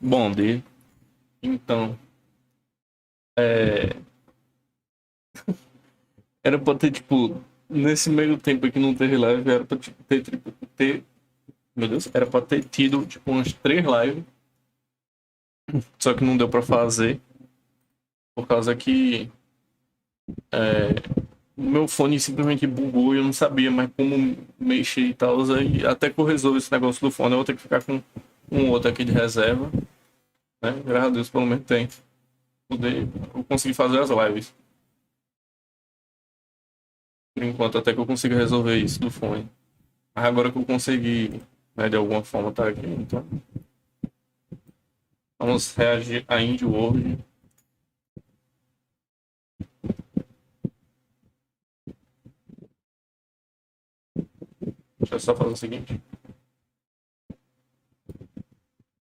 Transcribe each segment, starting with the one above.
Bom, então, é, era pra ter, tipo, nesse meio tempo que não teve live, era pra tipo, meu Deus, era pra ter tido, tipo, umas 3 lives, só que não deu pra fazer, por causa que o meu fone simplesmente bugou e eu não sabia mais como mexer e tal, aí até que eu resolvo esse negócio do fone, eu vou ter que ficar com um outro aqui de reserva, né? Graças a Deus, pelo menos tem. Eu consegui fazer as lives. Por enquanto, até que eu consiga resolver isso do fone. Mas agora que eu consegui, né, de alguma forma, tá aqui, então. Vamos reagir a Indie World. Deixa eu só fazer o seguinte.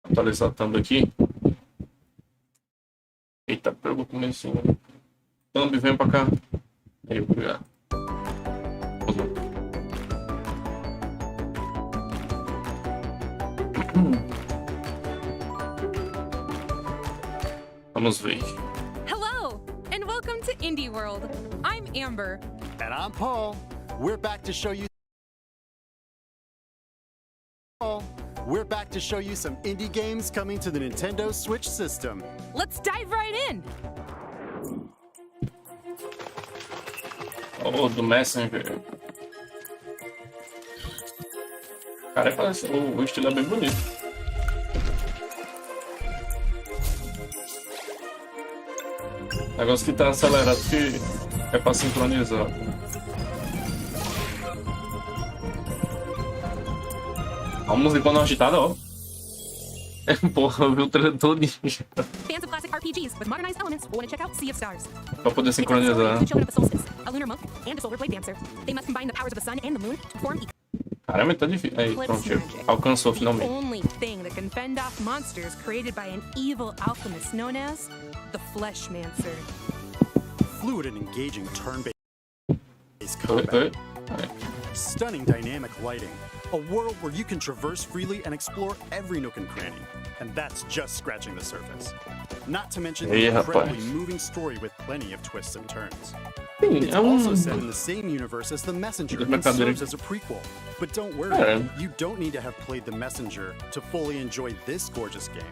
Atualizar a thumb aqui. Eita, pegou comecinho. Thumb, vem pra cá. Aí, obrigado. Vamos ver. Hello, and welcome to Indie World. I'm Amber. And I'm Paul. We're back to show you some indie games coming to the Nintendo Switch system. Let's dive right in. Oh, do Messenger. Cara, parece, o estilo é bem bonito. Negócio que tá acelerado que é pra sincronizar. A música não agitada, ó. Porra, eu vi o trailer todinho. Fans of classic RPGs with modernized elements will want to check out Sea of Stars. Pra poder sincronizar. The children of a solstice, a lunar monk, and a solar blade dancer. They must combine the powers of the sun and the moon to form Caramba, tá difícil. Aí, pronto, alcançou finalmente. the only thing that can fend off monsters created by an evil alchemist known as the Fleshmancer. Fluid and engaging turn-based combat. Stunning dynamic lighting. A world where you can traverse freely and explore every nook and cranny. And that's just scratching the surface. Not to mention the incredibly moving story with plenty of twists and turns. It's also set in the same universe as The Messenger and serves as a prequel. But don't worry, you don't need to have played The Messenger to fully enjoy this gorgeous game.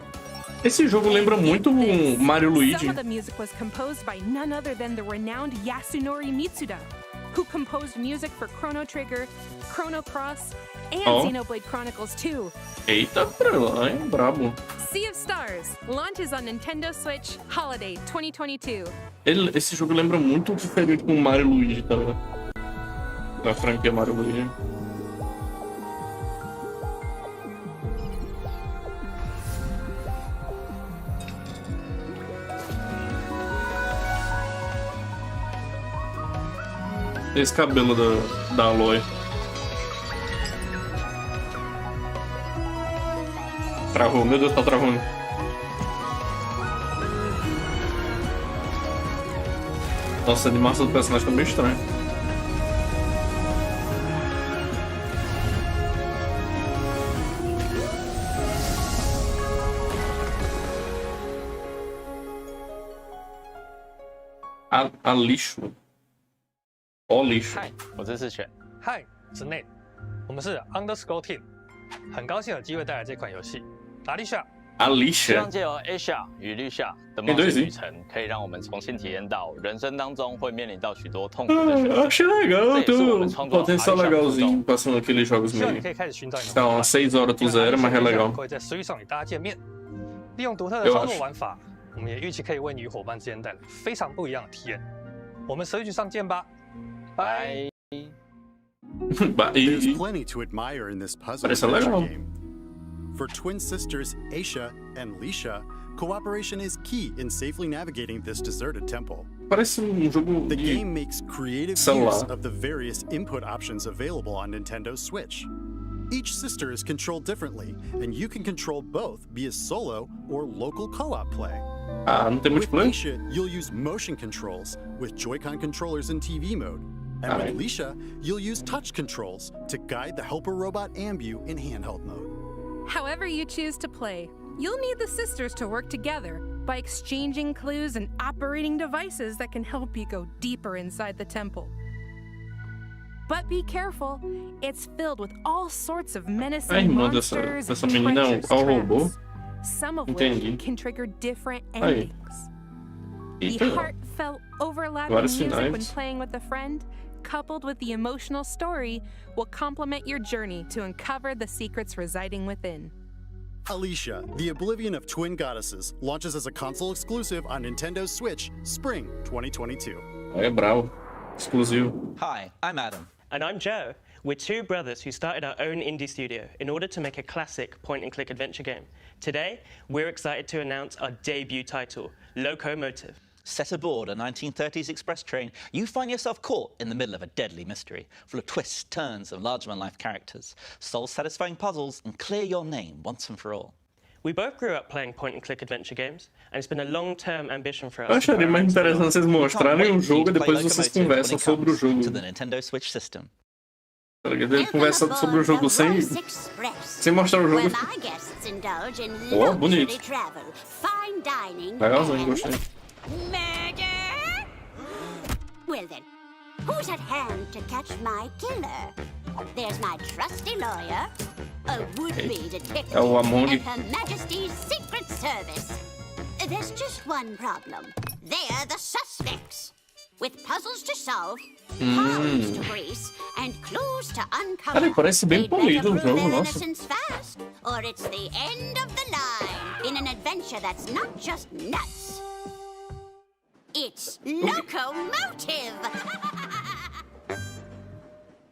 Esse jogo lembra muito Mario Luigi. Some of the music was composed by none other than the renowned Yasunori Mitsuda, who composed music for Chrono Trigger, Chrono Cross, and Xenoblade Chronicles 2. Eita, hein? Brabo. Sea of Stars launches on Nintendo Switch Holiday 2022. Esse jogo lembra muito o que fez com Mario Luigi, tá ligado? Da franquia Mario Luigi. Esse cabelo da Aloy. Travou, meu Deus, tá travando. Nossa, a animação do personagem tá meio estranha. A lixo. Ó lixo. 嗨，我是世权。嗨，我是 Nate，我们是 Underscore Team，很高兴有机会带来这款游戏。阿丽莎， A 希 lixa. 望借由 Asia 与 Lucia 的冒险旅程，可以让我们重新体验到人生当中会面临到许多痛苦的选择。 Achei legal, 这也是我们 tô 创作 potencial 好的一项活 legalzinho, 动。 passando aqueles jogos 希望你 meio. 可以开始寻找你的 Tá 伙伴 umas 6 horas tu 因为 zero, mas é 阿丽莎 legal. 会在 Switch 上与大家见面，利用独特的 Eu 操作 acho. 玩法，我们也预期可以为你与伙伴之间带来非常不一样的体验。我们 Switch 上见吧，拜。 There's plenty to admire in this puzzle Parece adventure legal. game. For twin sisters Aisha and Lisha, cooperation is key in safely navigating this deserted temple. Parece jogo The de game makes creative celular. use of the various input options available on Nintendo Switch. Each sister is controlled differently, and you can control both via solo or local co-op play. Ah, não tem With multiplayer? Aisha, you'll use motion controls with Joy-Con controllers in TV mode. And with Lisha, you'll use touch controls to guide the helper robot Ambu in handheld mode. However you choose to play, you'll need the sisters to work together by exchanging clues and operating devices that can help you go deeper inside the temple. But be careful, it's filled with all sorts of menacing monsters and treacherous traps, some of which can trigger different endings. The heartfelt, overlapping music when playing with a friend, coupled with the emotional story, will complement your journey to uncover the secrets residing within. Alicia, the Oblivion of Twin Goddesses, launches as a console exclusive on Nintendo Switch, Spring 2022. É bravo. Exclusivo. Hi, I'm Adam. And I'm Joe. We're two brothers who started our own indie studio in order to make a classic point-and-click adventure game. Today, we're excited to announce our debut title, Locomotive. Set aboard a 1930s express train, you find yourself caught in the middle of a deadly mystery, full of twists, turns, and larger-than-life characters. Soul-satisfying puzzles, and clear your name once and for all. We both grew up playing point-and-click adventure games, and it's been a long-term ambition for us. Eu acharia mais interessante vocês mostrarem o jogo e depois vocês conversam sobre o jogo. To the Nintendo Switch system. Ele conversa sobre o jogo sem mostrar o jogo. Oh, bonito. Legalzinho, gostei. Murder? Well then, who's at hand to catch my killer? There's my trusty lawyer, a would-be detective, and Her Majesty's Secret Service. There's just one problem. They're the suspects. With puzzles to solve, palms to grease, and clues to uncover. Cara, parece bem polido o jogo, nossa. Fast, or it's the end of the line in an adventure that's not just nuts. It's Locomotive!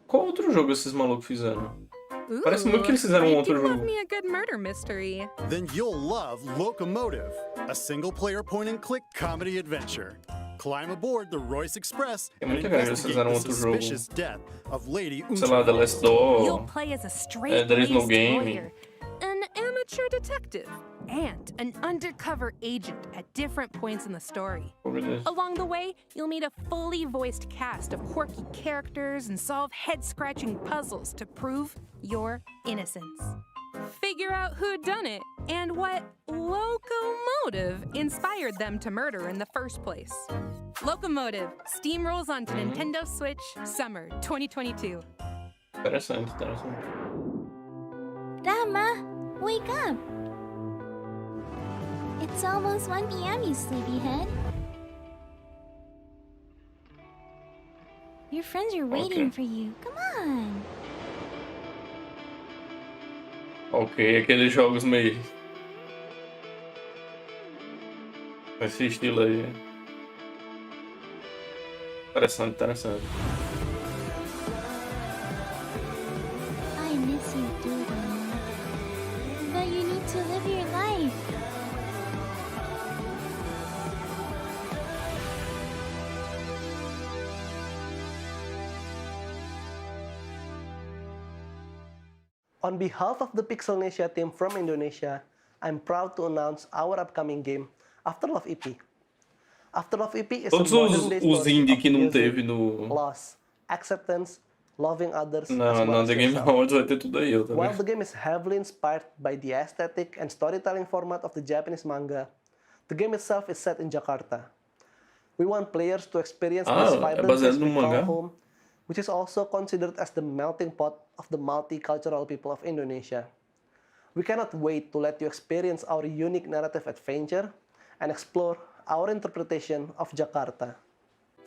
Qual outro jogo esses malucos fizeram? Parece muito que eles fizeram um outro jogo. Me a good murder mystery. Then you'll love Locomotive, a single-player point-and-click comedy adventure. Climb aboard the Royce Express and investigate the suspicious death of Lady Sei lá, The Last Door. You'll play as a straight-laced There is no game. lawyer, an amateur detective, and an undercover agent at different points in the story. Along the way, you'll meet a fully voiced cast of quirky characters and solve head-scratching puzzles to prove your innocence. Figure out who done it and what locomotive inspired them to murder in the first place. Locomotive steamrolls onto Nintendo Switch summer 2022. Interessante. Rama, wake up! It's almost 1 p.m., you sleepyhead. Your friends are waiting for you. Come on! Ok, aqueles jogos meio... Esse estilo aí. Interessante. I miss you too, Rama. But you need to live your life. On behalf of the Pixelnesia team from Indonesia, I'm proud to announce our upcoming game, Afterlove EP. Afterlove EP is Todos a modern-day os story indie of que não music, teve no... loss, acceptance, loving others, as Na well as The Game yourself. Awards vai ter tudo aí, eu While também. the game is heavily inspired by the aesthetic and storytelling format of the Japanese manga, the game itself is set in Jakarta. We want players to experience this vibrant place we call home, which is also considered as the melting pot of the multicultural people of Indonesia. We cannot wait to let you experience our unique narrative adventure and explore our interpretation of Jakarta.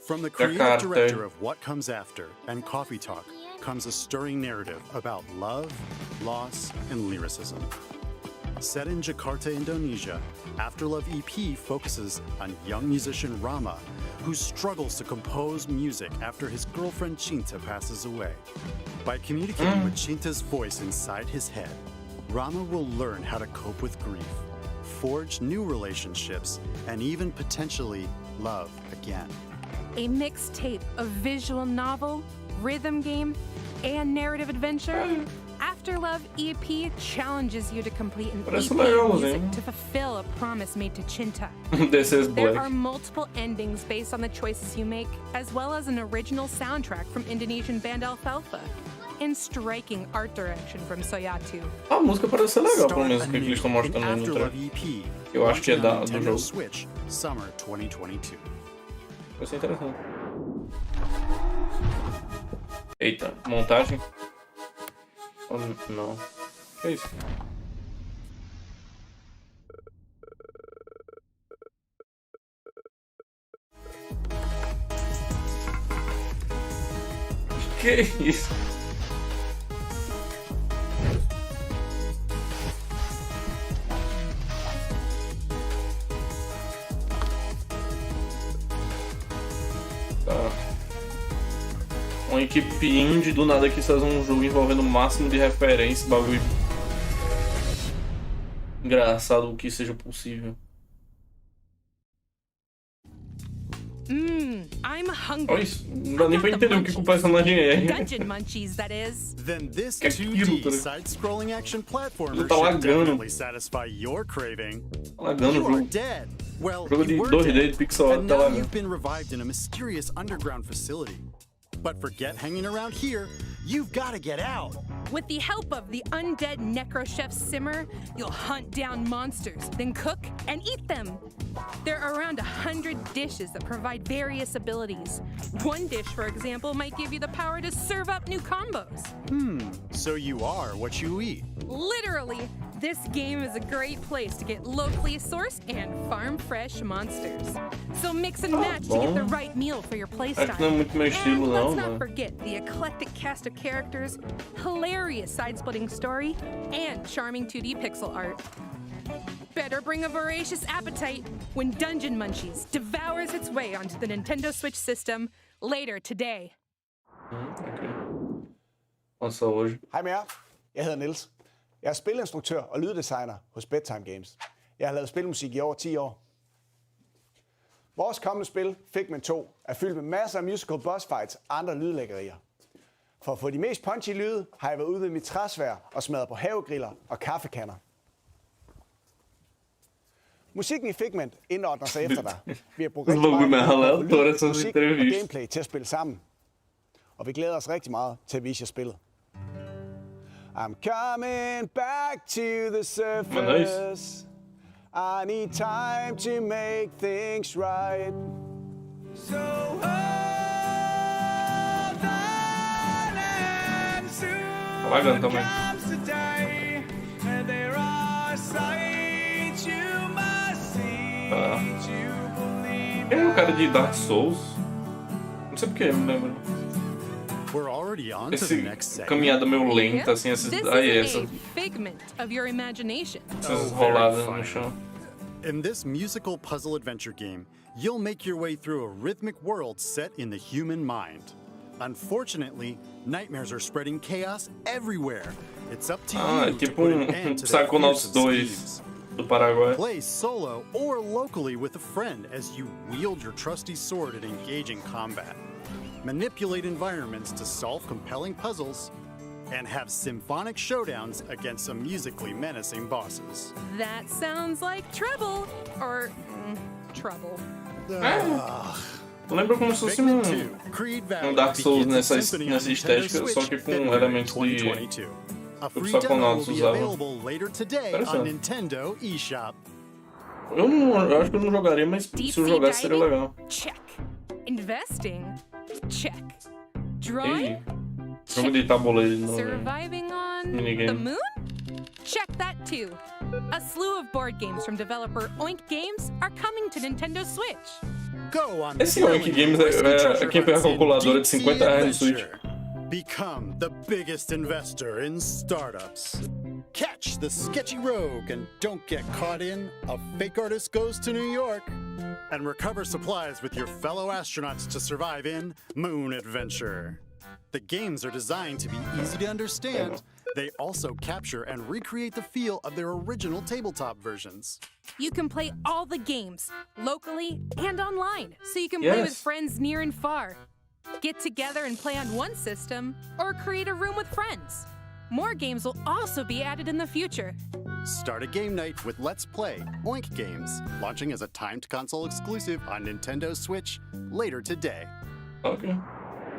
From the creative director of What Comes After and Coffee Talk comes a stirring narrative about love, loss, and lyricism. Set in Jakarta, Indonesia, Afterlove EP focuses on young musician Rama, who struggles to compose music after his girlfriend Cinta passes away. By communicating with Cinta's voice inside his head, Rama will learn how to cope with grief, forge new relationships, and even potentially love again. A mixtape of visual novel, rhythm game, and narrative adventure, Afterlove EP challenges you to complete an EP of music to fulfill a promise made to Cinta. This is Black. There are multiple endings based on the choices you make, as well as an original soundtrack from Indonesian band Alfalfa. and striking art direction from Soyatu. A música parece ser legal, pelo menos o que eles estão mostrando aí no trailer. Eu acho que é do jogo. Switch, Summer 2022. Vai ser interessante. Eita, montagem? Oh, não. Que é isso? Que isso? Tá. Uma equipe indie do nada quis fazer um jogo envolvendo o máximo de referência, bagulho engraçado, o que seja possível. I'm hungry. Olha isso, não dá nem pra entender o que o personagem é. Dungeon munchies, that is. Then this Que é aquilo, 2D side-scrolling action platformer Ele tá should lagando. definitely satisfy your craving. Tá lagando o You are jogo. dead. Well, Jogo de you were 2D dead, de pixel art and tá now lagando. you've been revived in a mysterious underground facility. But forget hanging around here. You've got to get out. With the help of the undead necrochef Simmer, you'll hunt down monsters, then cook and eat them. There are around 100 dishes that provide various abilities. One dish, for example, might give you the power to serve up new combos. So you are what you eat. Literally, this game is a great place to get locally sourced and farm-fresh monsters. So mix and match to get the right meal for your playstyle. Acho que não é muito meu estilo, And não, let's not né? forget the eclectic cast of characters, hilarious side-splitting story, and charming 2D pixel art. Better bring a voracious appetite when Dungeon Munchies devours its way onto the Nintendo Switch system later today. Okay. Lançou hoje. Hej med jer. Jeg hedder Niels. Jeg er spilinstruktør og lyddesigner hos Bedtime Games. Jeg har lavet spilmusik i over 10 år. Vores kommende spil, Figment 2, er fyldt med masser af musical boss fights og andre lydlæggerier. For at få de mest punchy lyde, har jeg været ude ved mit træsvær og smadret på havegriller og kaffekanner. Musikken i Figment indordner sig efter dig. Vi har brugt rigtig meget på musik og gameplay til at spille sammen. Og vi glæder os rigtig meget til at vise jer spillet. I'm coming back to the surface. I need time to make things right. So hold on and soon comes the day. There are sights you must see to believe. É o cara de Dark Souls. Não sei porque, me lembro. We're already on to the Esse next segment. caminhada meio lenta, assim, essas Figment of your imagination. Essas roladas no chão. In this musical puzzle adventure game, you'll make your way through a rhythmic world set in the human mind. Unfortunately, nightmares are spreading chaos everywhere. It's up to you to put an end to their Psychonauts fearsome 2 schemes. do Paraguai. Play solo or locally with a friend as you wield your trusty sword in engaging combat. Manipulate environments to solve compelling puzzles, and have symphonic showdowns against some musically menacing bosses. That sounds like trouble. Or trouble. Lembra como se fosse Dark Souls nessa estética, só que com elementos de A free Psychonauts demo will be usavam. available later today on Nintendo eShop. Eu acho que eu não jogaria, mas se eu jogasse seria legal. Check. Investing? Check. Drawing? Jogo de tabuleiro no Surviving on the minigame. moon? Check that too. A slew of board games from developer Oink Games are coming to Nintendo Switch. Go on Esse Oink Games é quem pega a calculadora de R$50 no Switch. Become the biggest investor in startups. Catch the sketchy rogue and don't get caught in A Fake Artist Goes to New York. And recover supplies with your fellow astronauts to survive in Moon Adventure. The games are designed to be easy to understand. They also capture and recreate the feel of their original tabletop versions. You can play all the games, locally and online, so you can play with friends near and far. Get together and play on one system, or create a room with friends. More games will also be added in the future. Start a game night with Let's Play Oink Games, launching as a timed console exclusive on Nintendo Switch later today. Ok.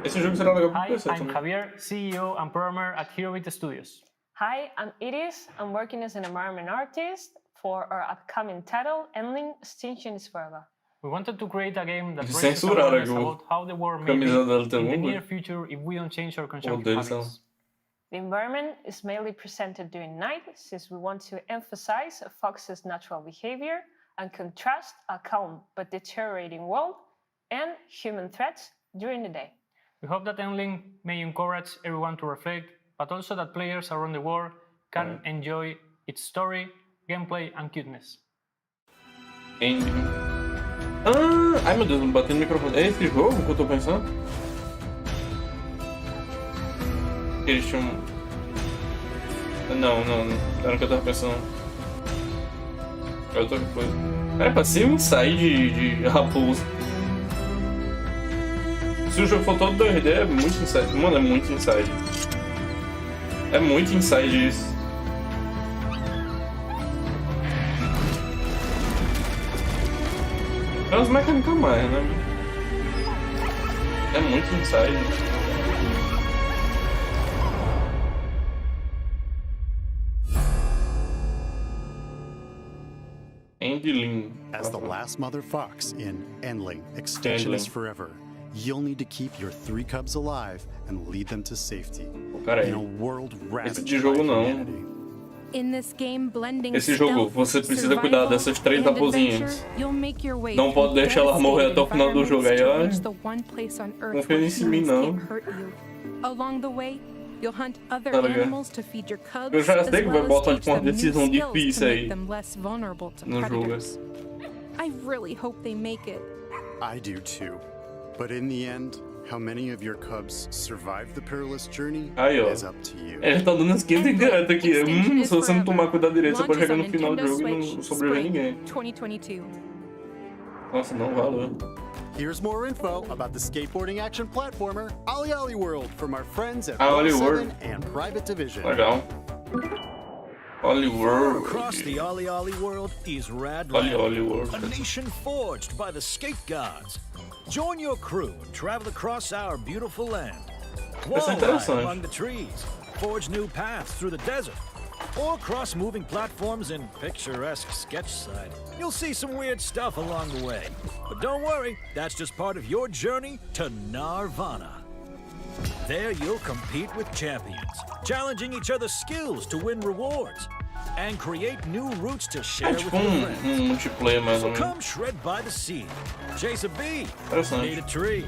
Esse jogo será legal pra Hi, PC I'm também. Javier, CEO and programmer at Heroic Studios. Hi, I'm Iris. I'm working as an environment artist for our upcoming title, Endling Extinction is Forever. We wanted to create a game that raises Censuraram awareness aqui o about how the world may be camisa dela tem in the alguma near coisa. future if we don't change our O consumption deles habits. The environment is mainly presented during night, since we want to emphasize a fox's natural behavior and contrast a calm but deteriorating world and human threats during the day. We hope that Endling may encourage everyone to reflect, but also that players around the world can enjoy its story, gameplay, and cuteness. Ending. Ah, ai meu Deus, não bati no microfone. É esse jogo que eu tô pensando? Eles tinham... Não, era o que eu tava pensando. É outra coisa. Era pra ser um inside de raposa. Se o jogo for todo 2D, é muito inside. Mano, é muito inside. É muito inside isso. É umas mecânicas mais, né? É muito inside. Endling. As the last mother fox in Endling, Extinction is Forever, you'll need to keep your 3 cubs alive and lead them to safety. In a world ravaged by humanity. In this game, blending Esse jogo, você precisa cuidar dessas 3 raposinhas. Não pode deixar elas morrer até o final do jogo. Aí, ó, confia em mim, não. Along the way, you'll hunt other Tá ligado? animals to feed your cubs, Eu já sei que vai as well as botar teach tipo uma them new decisão skills difícil to aí make them less vulnerable to no jogo. predators. I really hope they make it. I do too. But in the end, how many of your cubs survive the perilous journey Aí, ó. is up to you. Ele tá dando uns 15 gatos aqui. Se você não tomar cuidado direito, você pode chegar no final do jogo e não sobreviver ninguém. 2022. Nossa, não valeu. Here's more info about the skateboarding action platformer Ollie Ollie World from our friends at Ollie 7 World. and Private Division. Legal. Ollie World. Across the Ollie Ollie World is Rad Ollie Land, Ollie World. a nation forged by the skate gods. Join your crew and travel across our beautiful land. Wall ride interessante. among the trees, forge new paths through the desert, or cross moving platforms in picturesque sketchside. You'll see some weird stuff along the way. But don't worry, that's just part of your journey to Nirvana. There you'll compete with champions, challenging each other's skills to win rewards, and create new routes to share with your friends. Multiplayer mais So ou menos. come shred by the sea, chase a bee, Interessante. meet a tree,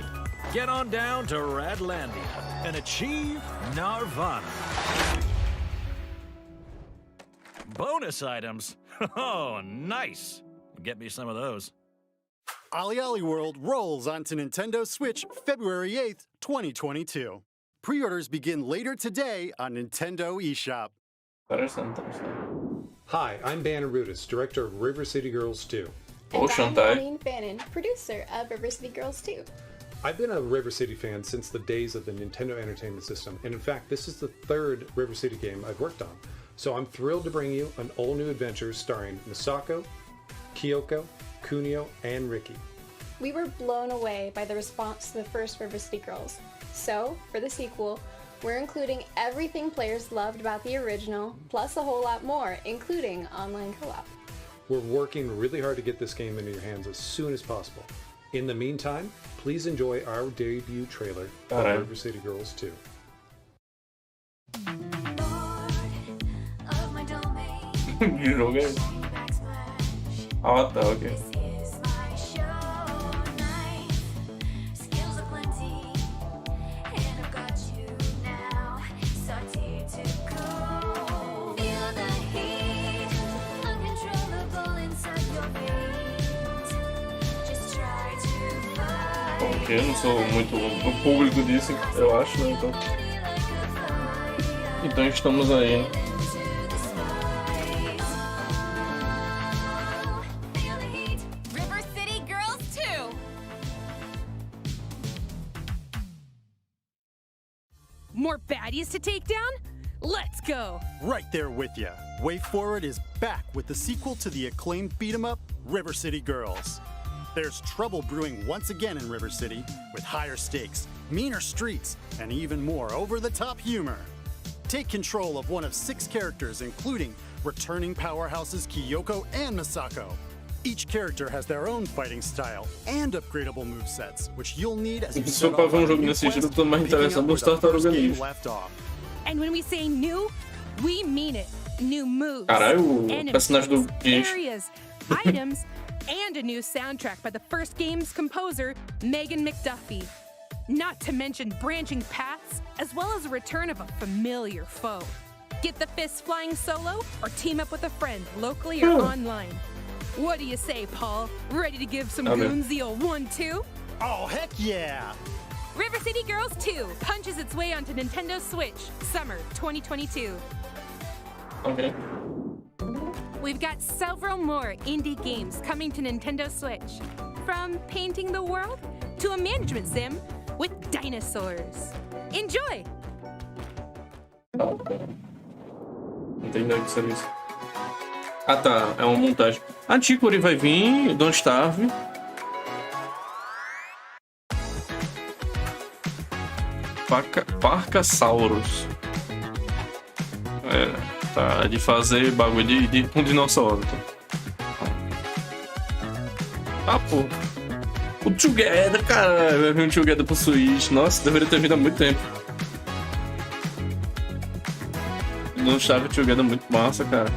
get on down to Radlandia, and achieve Nirvana. Bonus items? Oh, nice. Get me some of those. Ollie Ollie World rolls onto Nintendo Switch February 8th, 2022. Pre-orders begin later today on Nintendo eShop. Interessante. Hi, I'm Banner Rudis, director of River City Girls 2. And I'm Colleen Fannin, producer of River City Girls 2. I've been a River City fan since the days of the Nintendo Entertainment System, and in fact, this is the 3rd River City game I've worked on. So I'm thrilled to bring you an all-new adventure starring Misako, Kyoko, Kunio, and Ricky. We were blown away by the response to the first River City Girls. So, for the sequel, we're including everything players loved about the original, plus a whole lot more, including online co-op. We're working really hard to get this game into your hands as soon as possible. In the meantime, please enjoy our debut trailer of River City Girls 2. Que jogo é esse? Ah, tá, ok. Ok, eu não sou muito o público disso, eu acho, né? Então estamos aí. River City Girls 2. More baddies to take down? Let's go! Right there with ya. Way Forward is back with the sequel to the acclaimed beat-em-up, River City Girls. There's trouble brewing once again in River City, with higher stakes, meaner streets, and even more over-the-top humor. Take control of one of 6 characters, including returning powerhouses Kyoko and Misako. Each character has their own fighting style and upgradable movesets, which you'll need as you set off on a new quest, picking up where the first game left off. And when we say new, we mean it. New moves, enemies, areas, items, and a new soundtrack by the first game's composer, Megan McDuffie. Not to mention branching paths, as well as a return of a familiar foe. Get the fists flying solo, or team up with a friend, locally or online. What do you say, Paul? Ready to give some goons the old 1-2? Oh, heck yeah! River City Girls 2 punches its way onto Nintendo Switch, summer 2022. Okay. We've got several more indie games coming to Nintendo Switch. From painting the world to a management sim with dinosaurs. Enjoy! Não tem nada que ser isso. Ah tá, é uma montagem. Antiquary vai vir, Don't Starve. Parcasaurus. Tá, de fazer bagulho com dinossauro. Ah, pô. O Together, cara. Vai vir um Together pro Switch. Nossa, deveria ter vindo há muito tempo. Não estava Together muito massa, cara.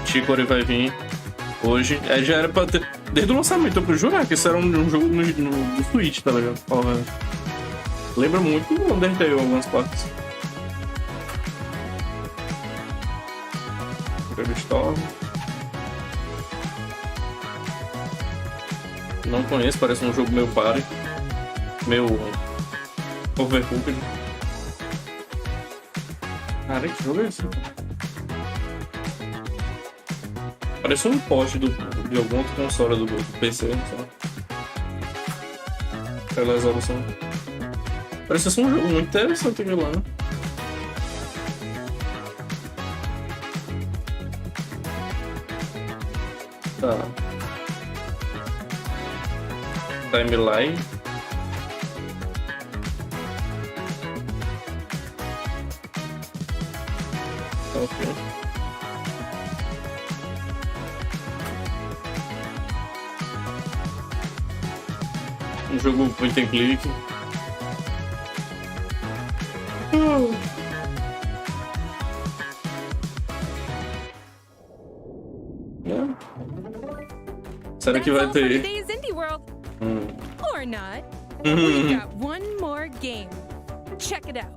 Chicory vai vir hoje. Já era pra ter. Desde o lançamento, eu jurar que isso era um jogo no Switch, tá ligado? Lembra muito do Undertale algumas partes. Storm. Não conheço, parece um jogo meio party. Meio overcooked. Cara, que jogo é esse? Parece um post de algum outro console do PC, não sei. Pela resolução. Parece ser um jogo muito interessante aqui lá, né? Tá. Timeline. Ok. Um jogo point and click. Será que vai ter? Or not. We've got one more game. Check it out.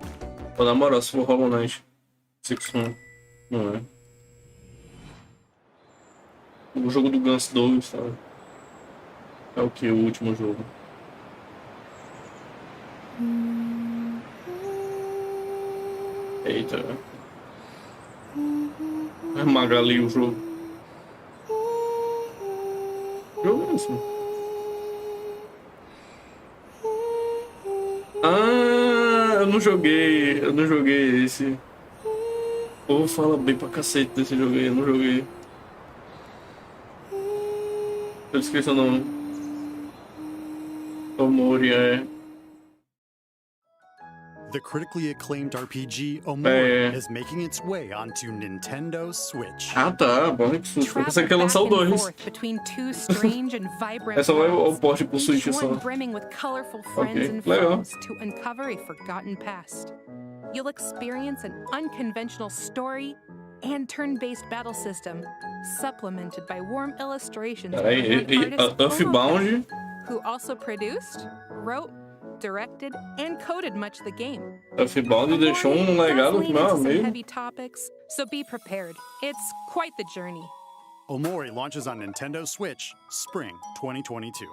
Pô, na moral, se for Hollow Knight 6-1, não é. O jogo do Guns 2, sabe? É o que? O último jogo. Eita. É Magali o jogo. Jogo é esse? Ah, eu não joguei esse. O povo fala bem pra cacete desse jogo aí, eu não joguei. Eu esqueci o nome. Omori, The critically acclaimed RPG Omori is making its way onto Nintendo Switch. Ah tá, bom que susto. Você quer lançar o 2. É só o porte pro Switch só. Ok, legal. To uncover a forgotten past. You'll experience an unconventional story and turn-based battle system, supplemented by warm illustrations by Earthbound, who also produced, wrote, directed, and coded much of the game. Earthbound deixou legado pro meu amigo. Heavy topics, so be prepared. It's quite the journey. Omori launches on Nintendo Switch, spring 2022.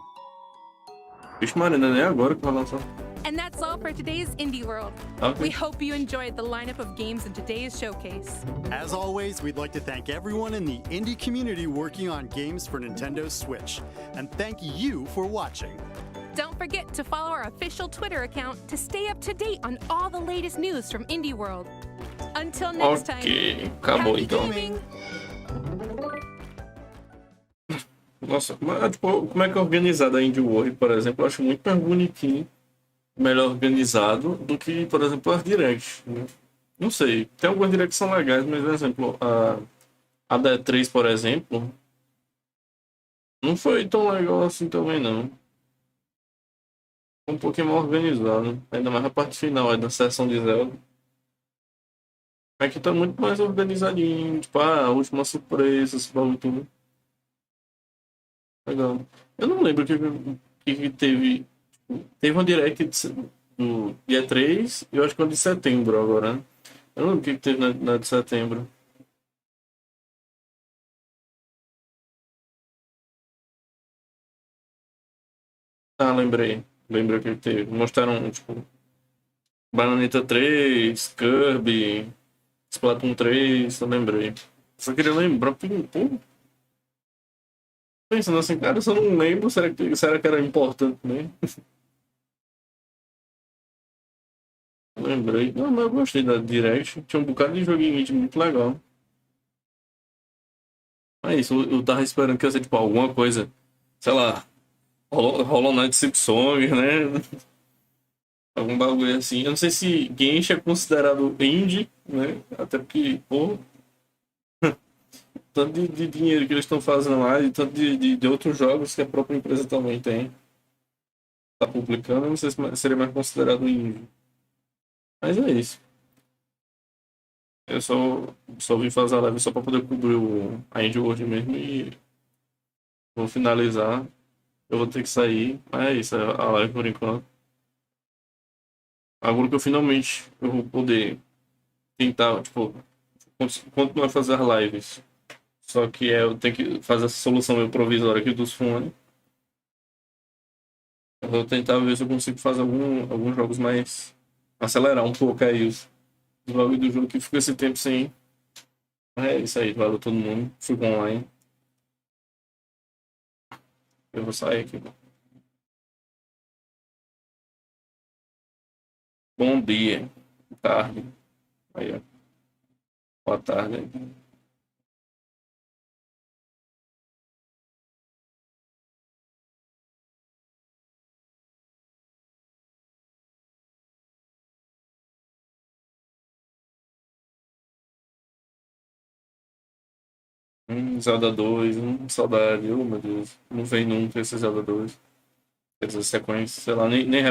Vixe, Maria, não é nem agora que vai lançar. And that's all for today's Indie World. Okay. We hope you enjoyed the lineup of games in today's showcase. As always, we'd like to thank everyone in the indie community working on games for Nintendo Switch. And thank you for watching. Don't forget to follow our official Twitter account to stay up to date on all the latest news from Indie World. Until next time. Acabou happy então. Gaming. Nossa, mas, tipo, como é que é organizada a Indie World, por exemplo, eu acho muito mais bonitinho, melhor organizado do que, por exemplo, as directs, né? Não sei, tem algumas directs que são legais, mas, por exemplo, a D3, por exemplo, não foi tão legal assim também, não. Um pouquinho mais organizado, ainda mais a parte final, da sessão de Zelda. Aqui tá muito mais organizadinho, tipo, a última surpresa, esse bagulho tudo. Legal. Eu não lembro o que teve. Teve uma direct do dia 3 e eu acho que uma de setembro agora, né? Eu não lembro o que teve na de setembro. Ah, lembrei. Lembrei o que teve. Mostraram, tipo, Bayonetta 3, Kirby, Splatoon 3, eu lembrei. Só queria lembrar, pô, pensando assim, cara, se eu não lembro, será que era importante, né? Lembrei. Não, mas eu gostei da Direct. Tinha um bocado de joguinho indie muito legal. É isso, eu tava esperando que ia ser, tipo, alguma coisa, sei lá, Hollow Knight Silksong, né? Algum bagulho assim. Eu não sei se Genshin é considerado indie, né? Até porque, pô, tanto de dinheiro que eles estão fazendo lá e tanto de outros jogos que a própria empresa também tem. Tá publicando, eu não sei se seria mais considerado indie. Mas é isso. Eu só vim fazer a live só pra poder cobrir a Indie World mesmo e vou finalizar. Eu vou ter que sair, mas é isso, é a live por enquanto. Agora que eu vou poder tentar, tipo, continuar a fazer as lives. Só que eu tenho que fazer essa solução meio provisória aqui dos fones. Eu vou tentar ver se eu consigo fazer alguns jogos mais. Acelerar um pouco aí os bagulho do jogo que ficou esse tempo sem. É isso aí, valeu todo mundo. Fico online. Eu vou sair aqui. Bom dia. Tarde. Aí, ó. Boa tarde. Zelda 2, saudade. Oh, meu Deus. Não vem nunca esse Zelda 2. Quer dizer, sequência, sei lá, nem